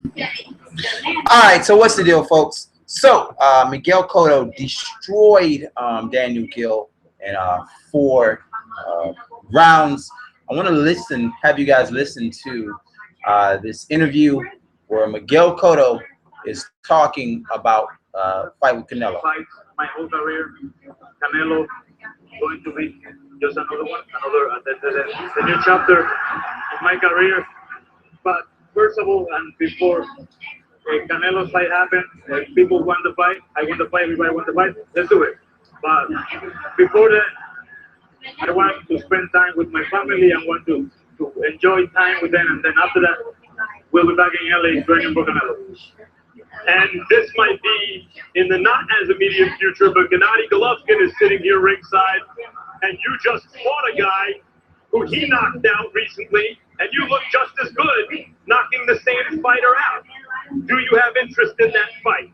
All right, so what's the deal, folks? So Miguel Cotto destroyed Daniel Geale in 4 rounds. I want to have you guys listen to this interview where Miguel Cotto is talking about fight with Canelo. Fight my whole career, Canelo going to be just another one, the new chapter in my career. But first of all, and before Canelo's fight happened, people want the fight. I want the fight. Everybody wants the fight. Let's do it. But before that, I want to spend time with my family. I want to enjoy time with them. And then after that, we'll be back in LA training for Canelo. And this might be in the not as immediate future, but Gennady Golovkin is sitting here ringside, and you just fought a guy who he knocked out recently, and you look just as good knocking the same fighter out. Do you have interest in that fight?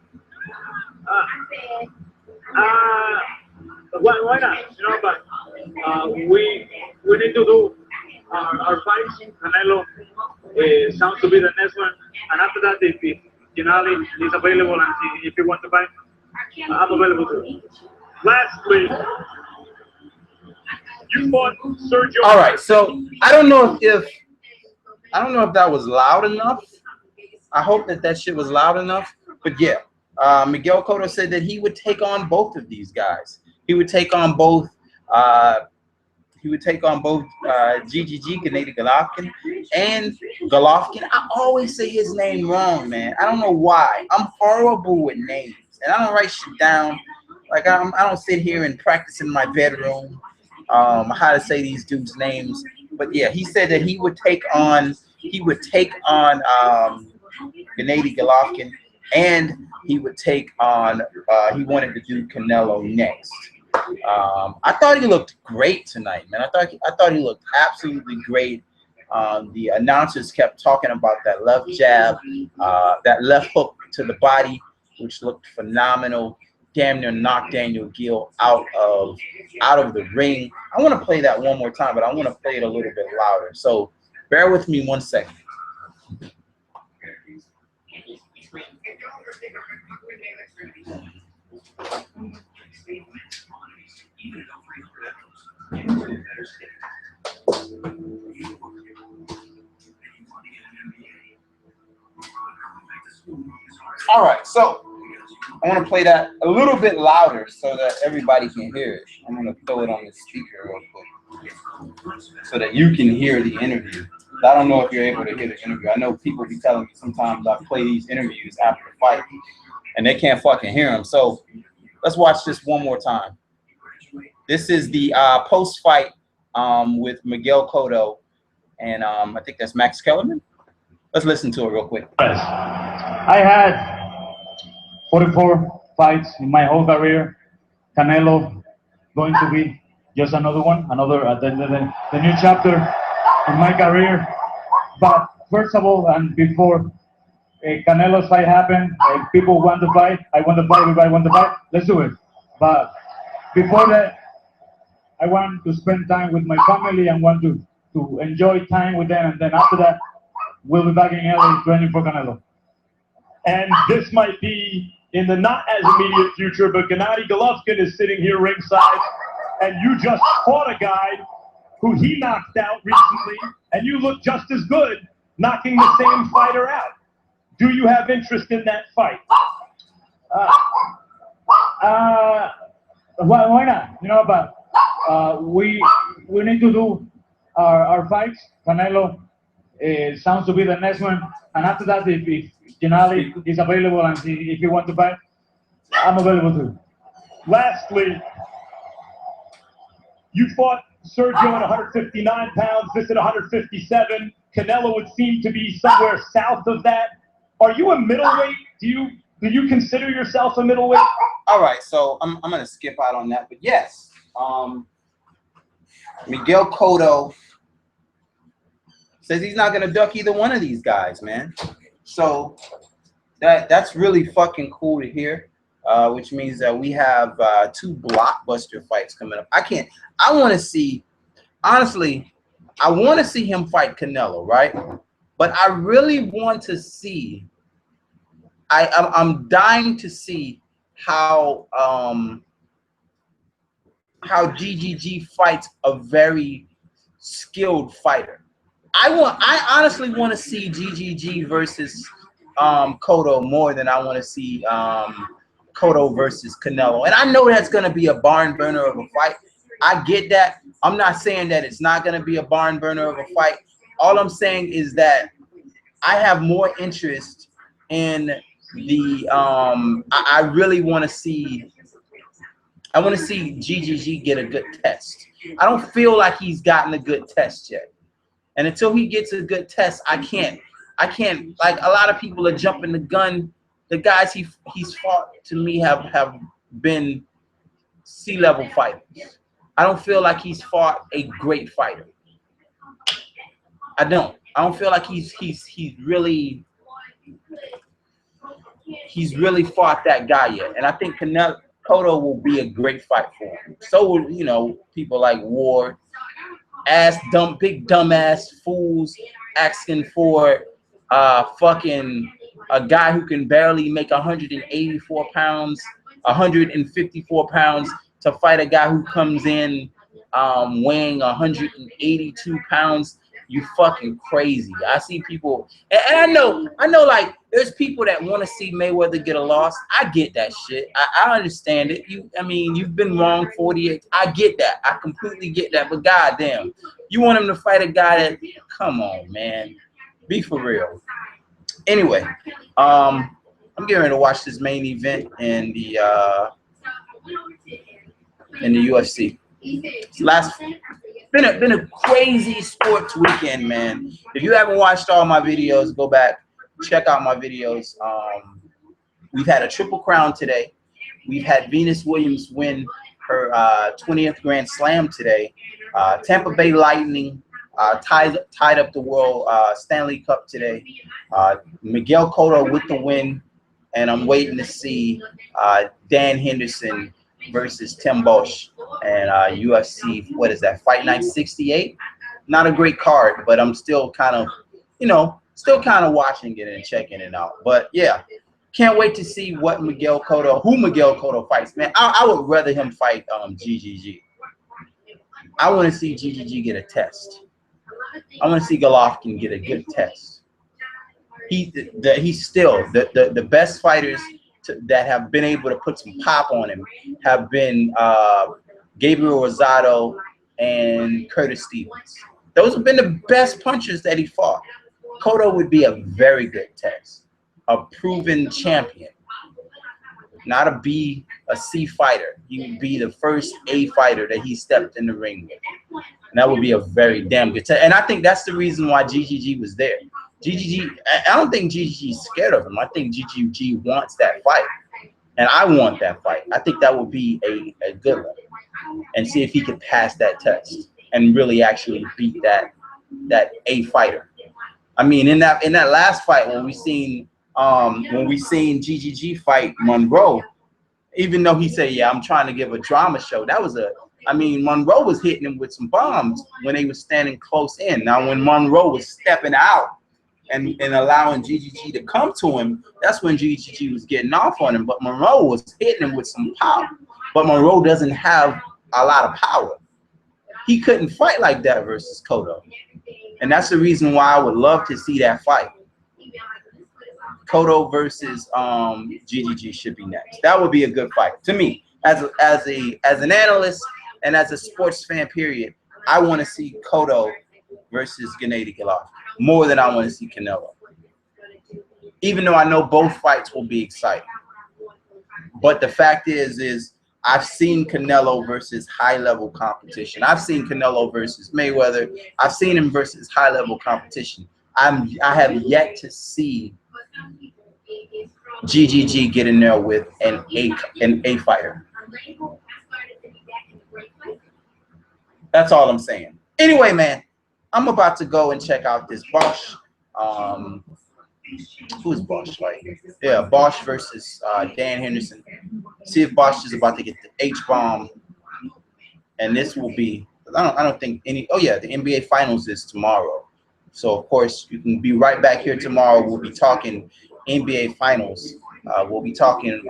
Why not? You know, but we need to do our fights. Canelo sounds to be the next one, and after that, if Geale is available and if you want to fight, I'm available too. Lastly, you fought Sergio. All right, so I don't know if that was loud enough. I hope that shit was loud enough. But yeah, Miguel Cotto said that he would take on both of these guys. He would take on both. GGG, Gennady Golovkin, and Golovkin. I always say his name wrong, man. I don't know why. I'm horrible with names, and I don't write shit down. Like I don't sit here and practice in my bedroom how to say these dudes' names. But yeah, he said that he would take on Gennady Golovkin, and he would take on. He wanted to do Canelo next. I thought he looked great tonight, man. I thought he looked absolutely great. The announcers kept talking about that left jab, that left hook to the body, which looked phenomenal. Damn near knocked Daniel Geale out of the ring. I want to play that one more time, but I want to play it a little bit louder. So bear with me 1 second. All right, so I want to play that a little bit louder so that everybody can hear it. I'm going to throw it on the speaker real quick so that you can hear the interview. I don't know if you're able to hear the interview. I know people be telling me sometimes I play these interviews after the fight and they can't fucking hear them. So let's watch this one more time. This is the post-fight with Miguel Cotto and I think that's Max Kellerman. Let's listen to it real quick. I had 44 fights in my whole career. Canelo going to be just another one, the new chapter in my career. But first of all, and before Canelo's fight happened, people want to fight. I want to fight. Everybody want to fight. Let's do it. But before that, I want to spend time with my family and want to enjoy time with them. And then after that, we'll be back in LA training for Canelo. And this might be in the not as immediate future, but Gennady Golovkin is sitting here ringside, and you just fought a guy who he knocked out recently, and you look just as good knocking the same fighter out. Do you have interest in that fight? Why not? You know, but we need to do our fights. Canelo sounds to be the next one, and after that, if Geale is available and if you want to fight, I'm available too. Lastly, you fought Sergio at 159 pounds, this at 157. Canelo would seem to be somewhere south of that. Are you a middleweight? Do you consider yourself a middleweight? All right, so I'm going to skip out on that, but yes, Miguel Cotto says he's not going to duck either one of these guys, man. So that's really fucking cool to hear, which means that we have 2 blockbuster fights coming up. I want to see, honestly, I want to see him fight Canelo, right? But I really want to see I'm dying to see how GGG fights a very skilled fighter. I honestly want to see GGG versus Cotto more than I want to see Cotto versus Canelo. And I know that's going to be a barn burner of a fight. I get that. I'm not saying that it's not going to be a barn burner of a fight. All I'm saying is that I have more interest in the I really want to see GGG get a good test. I don't feel like he's gotten a good test yet. And until he gets a good test, I can't like a lot of people are jumping the gun. The guys he's fought to me have been C-level fighters. I don't feel like he's fought a great fighter. I don't feel like he's really fought that guy yet. And I think Cotto will be a great fight for him. So will, you know, people like Ward. Big dumbass fools asking for fucking a guy who can barely make 184 pounds, 154 pounds to fight a guy who comes in weighing 182 pounds. You fucking crazy. I see people, and I know like there's people that want to see Mayweather get a loss. I get that shit. I understand it. I mean, you've been wrong 48. I get that. I completely get that. But goddamn, you want him to fight a guy that, come on, man. Be for real. Anyway, I'm getting ready to watch this main event in the UFC. Been a crazy sports weekend, man. If you haven't watched all my videos, go back, check out my videos. We've had a Triple Crown today. We've had Venus Williams win her 20th Grand Slam today. Tampa Bay Lightning tied up the World Stanley Cup today. Miguel Cotto with the win, and I'm waiting to see Dan Henderson versus Tim Bosch and UFC. What is that? Fight Night 68. Not a great card, but I'm still kind of, watching it and checking it out. But yeah, can't wait to see who Miguel Cotto fights. Man, I would rather him fight GGG. I want to see GGG get a test. I want to see Golovkin get a good test. He's still the best fighters that have been able to put some pop on him have been Gabriel Rosado and Curtis Stevens. Those have been the best punchers that he fought. Cotto would be a very good test. A proven champion. Not a B, a C fighter. He would be the first A fighter that he stepped in the ring with. And that would be a very damn good test. And I think that's the reason why GGG was there. GGG, I don't think GGG is scared of him. I think GGG wants that fight. And I want that fight. I think that would be a good one. And see if he could pass that test and really actually beat that A fighter. I mean, in that last fight when we seen GGG fight Monroe, even though he said, yeah, I'm trying to give a drama show, Monroe was hitting him with some bombs when they was standing close in. Now, when Monroe was stepping out and allowing GGG to come to him, that's when GGG was getting off on him. But Monroe was hitting him with some power. But Monroe doesn't have a lot of power. He couldn't fight like that versus Cotto. And that's the reason why I would love to see that fight. Cotto versus GGG should be next. That would be a good fight to me as an analyst and as a sports fan. Period. I want to see Cotto versus Gennady Golovkin more than I want to see Canelo. Even though I know both fights will be exciting, but the fact is I've seen Canelo versus high-level competition. I've seen Canelo versus Mayweather. I've seen him versus high-level competition. I have yet to see GGG get in there with an A fighter. That's all I'm saying. Anyway, man, I'm about to go and check out this Bosch. Who's Bosch fighting? Yeah, Bosch versus Dan Henderson. See if Bosch is about to get the H-bomb. And this will be, I don't think any, oh yeah, the NBA Finals is tomorrow. So, of course, you can be right back here tomorrow. We'll be talking NBA Finals. We'll be talking.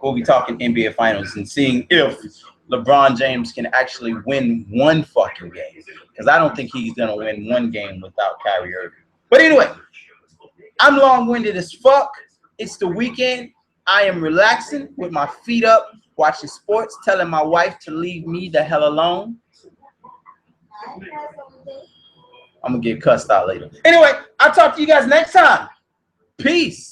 We'll be talking NBA Finals and seeing if LeBron James can actually win one fucking game. Because I don't think he's gonna win one game without Kyrie Irving. But anyway, I'm long-winded as fuck. It's the weekend. I am relaxing with my feet up, watching sports, telling my wife to leave me the hell alone. I'm gonna get cussed out later. Anyway, I'll talk to you guys next time. Peace.